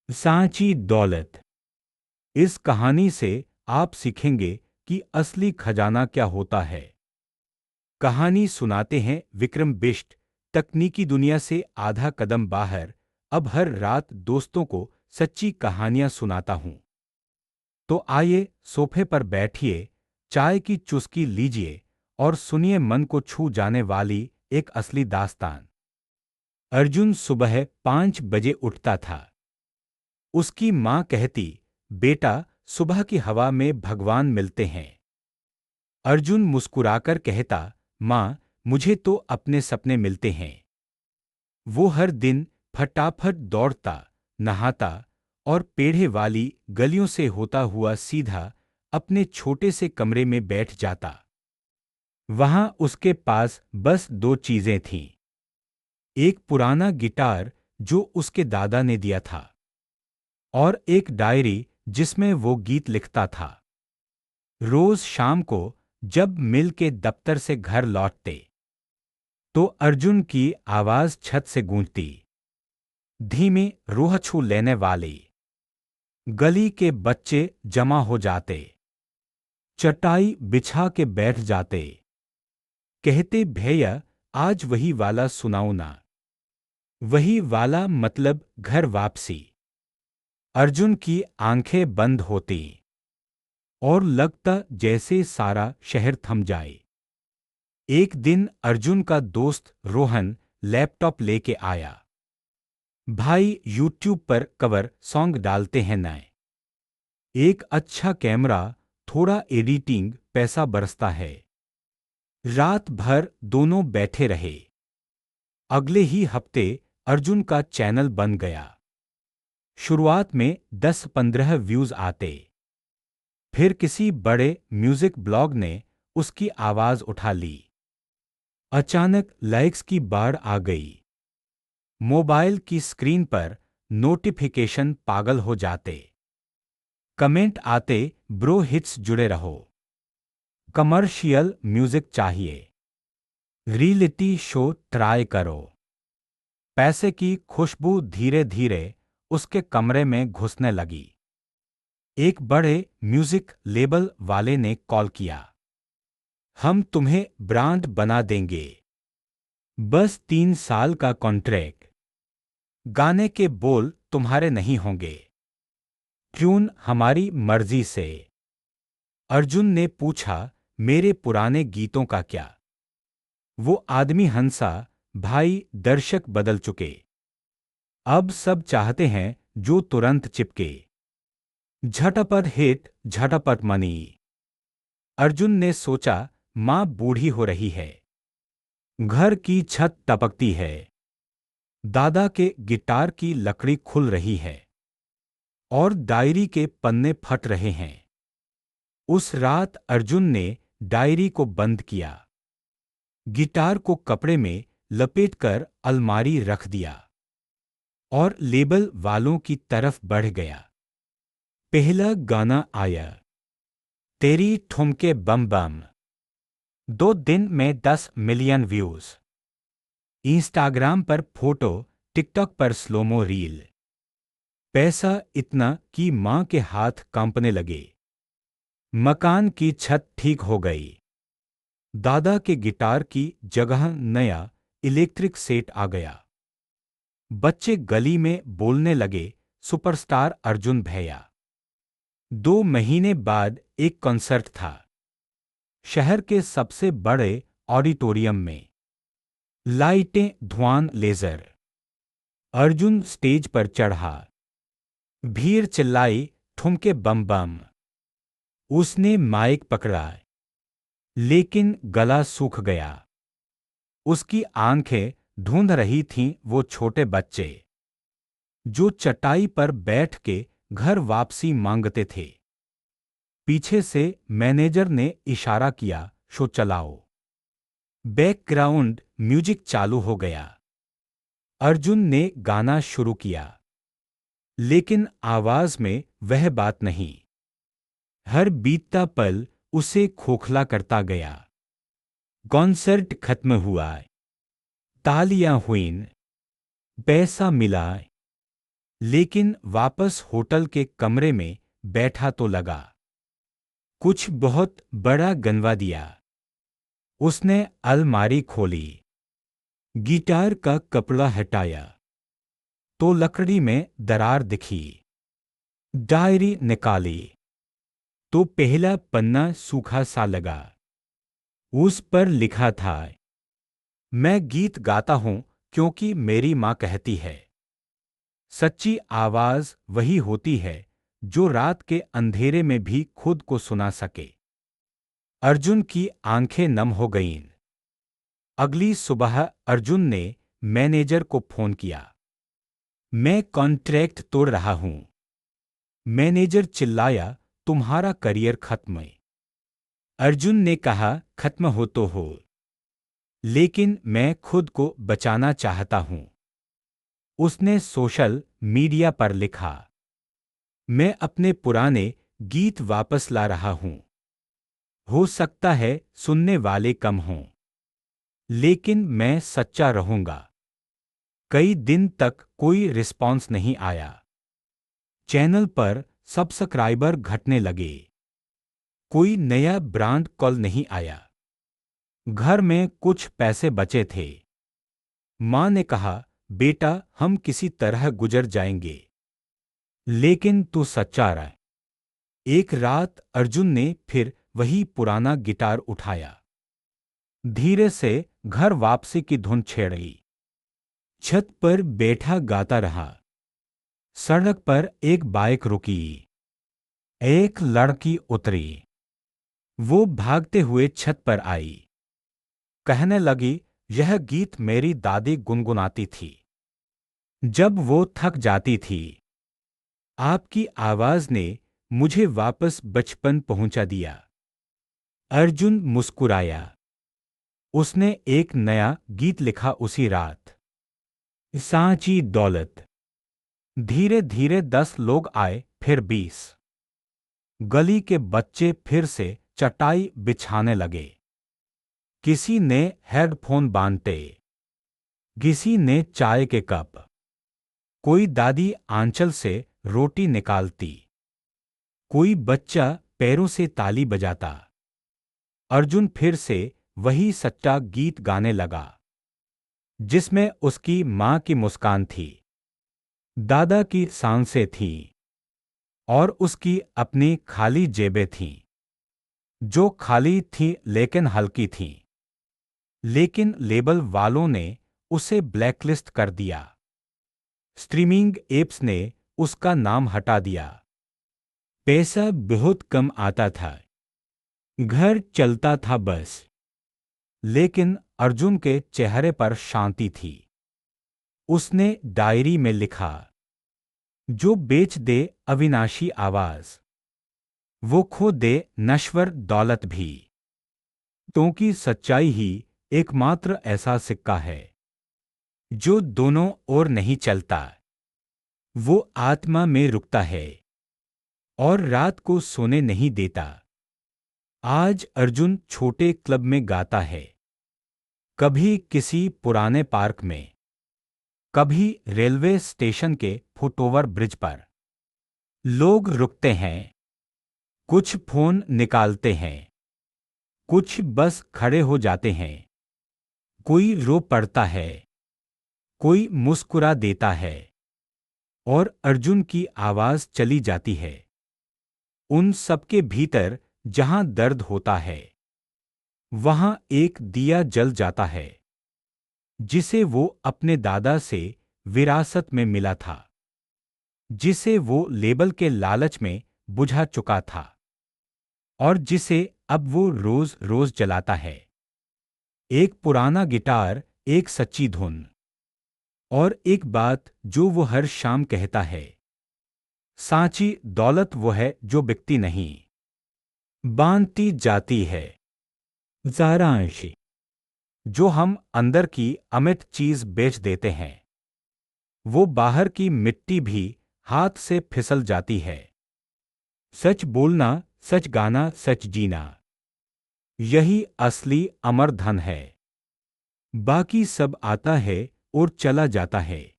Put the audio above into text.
सांची दौलत। इस कहानी से आप सीखेंगे कि असली खजाना क्या होता है। कहानी सुनाते हैं विक्रम बिष्ट, तकनीकी दुनिया से आधा कदम बाहर। अब हर रात दोस्तों को सच्ची कहानियां सुनाता हूं। तो आइए सोफे पर बैठिए, चाय की चुस्की लीजिए और सुनिए मन को छू जाने वाली एक असली दास्तान। अर्जुन सुबह 5 बजे उठता था। उसकी माँ कहती, बेटा, सुबह की हवा में भगवान मिलते हैं। अर्जुन मुस्कुराकर कहता, माँ, मुझे तो अपने सपने मिलते हैं। वो हर दिन फटाफट दौड़ता, नहाता और पेढ़े वाली गलियों से होता हुआ सीधा अपने छोटे से कमरे में बैठ जाता। वहां उसके पास बस दो चीजें थीं। एक पुराना गिटार जो उसके दादा ने दिया था, और एक डायरी जिसमें वो गीत लिखता था। रोज शाम को जब मिल के दफ्तर से घर लौटते, तो अर्जुन की आवाज छत से गूंजती, धीमे, रूह छू लेने वाली। गली के बच्चे जमा हो जाते, चटाई बिछा के बैठ जाते, कहते, भैया, आज वही वाला सुनाओ ना। वही वाला मतलब घर वापसी। अर्जुन की आंखें बंद होती और लगता जैसे सारा शहर थम जाए। एक दिन अर्जुन का दोस्त रोहन लैपटॉप लेके आया। भाई, यूट्यूब पर कवर सॉन्ग डालते हैं नए। एक अच्छा कैमरा, थोड़ा एडिटिंग, पैसा बरसता है। रात भर दोनों बैठे रहे। अगले ही हफ्ते अर्जुन का चैनल बन गया। शुरुआत में 10-15 व्यूज आते। फिर किसी बड़े म्यूजिक ब्लॉग ने उसकी आवाज उठा ली। अचानक लाइक्स की बाढ़ आ गई। मोबाइल की स्क्रीन पर नोटिफिकेशन पागल हो जाते। कमेंट आते, ब्रो हिट्स जुड़े रहो, कमर्शियल म्यूजिक चाहिए, रियलिटी शो ट्राई करो। पैसे की खुशबू धीरे धीरे उसके कमरे में घुसने लगी। एक बड़े म्यूजिक लेबल वाले ने कॉल किया। हम तुम्हें ब्रांड बना देंगे, बस 3 साल का कॉन्ट्रैक्ट। गाने के बोल तुम्हारे नहीं होंगे, ट्यून हमारी मर्जी से। अर्जुन ने पूछा, मेरे पुराने गीतों का क्या? वो आदमी हंसा, भाई, दर्शक बदल चुके। अब सब चाहते हैं जो तुरंत चिपके। झटपट हिट, झटपट मनी। अर्जुन ने सोचा, मां बूढ़ी हो रही है, घर की छत टपकती है, दादा के गिटार की लकड़ी खुल रही है, और डायरी के पन्ने फट रहे हैं। उस रात अर्जुन ने डायरी को बंद किया, गिटार को कपड़े में लपेटकर अलमारी रख दिया, और लेबल वालों की तरफ बढ़ गया। पहला गाना आया, तेरी ठुमके बम बम। 2 दिन में 10 मिलियन व्यूज। इंस्टाग्राम पर फोटो, टिकटॉक पर स्लोमो रील। पैसा इतना कि मां के हाथ कांपने लगे। मकान की छत ठीक हो गई। दादा के गिटार की जगह नया इलेक्ट्रिक सेट आ गया। बच्चे गली में बोलने लगे, सुपरस्टार अर्जुन भैया। 2 महीने बाद एक कॉन्सर्ट था, शहर के सबसे बड़े ऑडिटोरियम में। लाइटें, धुआं, लेजर। अर्जुन स्टेज पर चढ़ा। भीड़ चिल्लाई, ठुमके बम बम। उसने माइक पकड़ा, लेकिन गला सूख गया। उसकी आंखें ढूंढ रही थीं वो छोटे बच्चे जो चटाई पर बैठ के घर वापसी मांगते थे। पीछे से मैनेजर ने इशारा किया, शो चलाओ। बैकग्राउंड म्यूजिक चालू हो गया। अर्जुन ने गाना शुरू किया, लेकिन आवाज में वह बात नहीं। हर बीतता पल उसे खोखला करता गया। कॉन्सर्ट खत्म हुआ, तालियां हुईं, पैसा मिला, लेकिन वापस होटल के कमरे में बैठा तो लगा कुछ बहुत बड़ा गनवा दिया। उसने अलमारी खोली, गिटार का कपड़ा हटाया तो लकड़ी में दरार दिखी। डायरी निकाली तो पहला पन्ना सूखा सा लगा। उस पर लिखा था, मैं गीत गाता हूं क्योंकि मेरी मां कहती है। सच्ची आवाज वही होती है जो रात के अंधेरे में भी खुद को सुना सके। अर्जुन की आंखें नम हो गईं। अगली सुबह अर्जुन ने मैनेजर को फोन किया। मैं कॉन्ट्रैक्ट तोड़ रहा हूं। मैनेजर चिल्लाया, तुम्हारा करियर खत्म है। अर्जुन ने कहा, खत्म हो तो हो, लेकिन मैं खुद को बचाना चाहता हूं। उसने सोशल मीडिया पर लिखा, मैं अपने पुराने गीत वापस ला रहा हूं। हो सकता है सुनने वाले कम हों, लेकिन मैं सच्चा रहूंगा। कई दिन तक कोई रिस्पॉन्स नहीं आया। चैनल पर सब्सक्राइबर घटने लगे। कोई नया ब्रांड कॉल नहीं आया। घर में कुछ पैसे बचे थे। मां ने कहा, बेटा हम किसी तरह गुजर जाएंगे। लेकिन तू सच्चा रह। एक रात अर्जुन ने फिर वही पुराना गिटार उठाया। धीरे से घर वापसी की धुन छेड़ी। छत पर बैठा गाता रहा। सड़क पर एक बाइक रुकी। एक लड़की उतरी। वो भागते हुए छत पर आई। कहने लगी, यह गीत मेरी दादी गुनगुनाती थी जब वो थक जाती थी। आपकी आवाज ने मुझे वापस बचपन पहुंचा दिया। अर्जुन मुस्कुराया। उसने एक नया गीत लिखा उसी रात, सांची दौलत। धीरे धीरे 10 लोग आए, फिर 20। गली के बच्चे फिर से चटाई बिछाने लगे। किसी ने हेडफोन बांधते, किसी ने चाय के कप, कोई दादी आंचल से रोटी निकालती, कोई बच्चा पैरों से ताली बजाता। अर्जुन फिर से वही सच्चा गीत गाने लगा, जिसमें उसकी मां की मुस्कान थी, दादा की सांसें थीं, और उसकी अपनी खाली जेबें थीं, जो खाली थीं लेकिन हल्की थीं। लेकिन लेबल वालों ने उसे ब्लैकलिस्ट कर दिया। स्ट्रीमिंग एप्स ने उसका नाम हटा दिया। पैसा बहुत कम आता था। घर चलता था बस। लेकिन अर्जुन के चेहरे पर शांति थी। उसने डायरी में लिखा, जो बेच दे अविनाशी आवाज, वो खो दे नश्वर दौलत भी। क्योंकि सच्चाई ही एकमात्र ऐसा सिक्का है जो दोनों ओर नहीं चलता। वो आत्मा में रुकता है और रात को सोने नहीं देता। आज अर्जुन छोटे क्लब में गाता है, कभी किसी पुराने पार्क में, कभी रेलवे स्टेशन के फुटओवर ब्रिज पर। लोग रुकते हैं, कुछ फोन निकालते हैं, कुछ बस खड़े हो जाते हैं। कोई रो पड़ता है, कोई मुस्कुरा देता है, और अर्जुन की आवाज चली जाती है। उन सबके भीतर जहां दर्द होता है, वहां एक दिया जल जाता है, जिसे वो अपने दादा से विरासत में मिला था, जिसे वो लेबल के लालच में बुझा चुका था, और जिसे अब वो रोज रोज जलाता है। एक पुराना गिटार, एक सच्ची धुन, और एक बात जो वो हर शाम कहता है, सांची दौलत वो है जो बिकती नहीं, बांधती जाती है। सारांश, जो हम अंदर की अमिट चीज बेच देते हैं, वो बाहर की मिट्टी भी हाथ से फिसल जाती है। सच बोलना, सच गाना, सच जीना, यही असली अमर धन है। बाकी सब आता है और चला जाता है।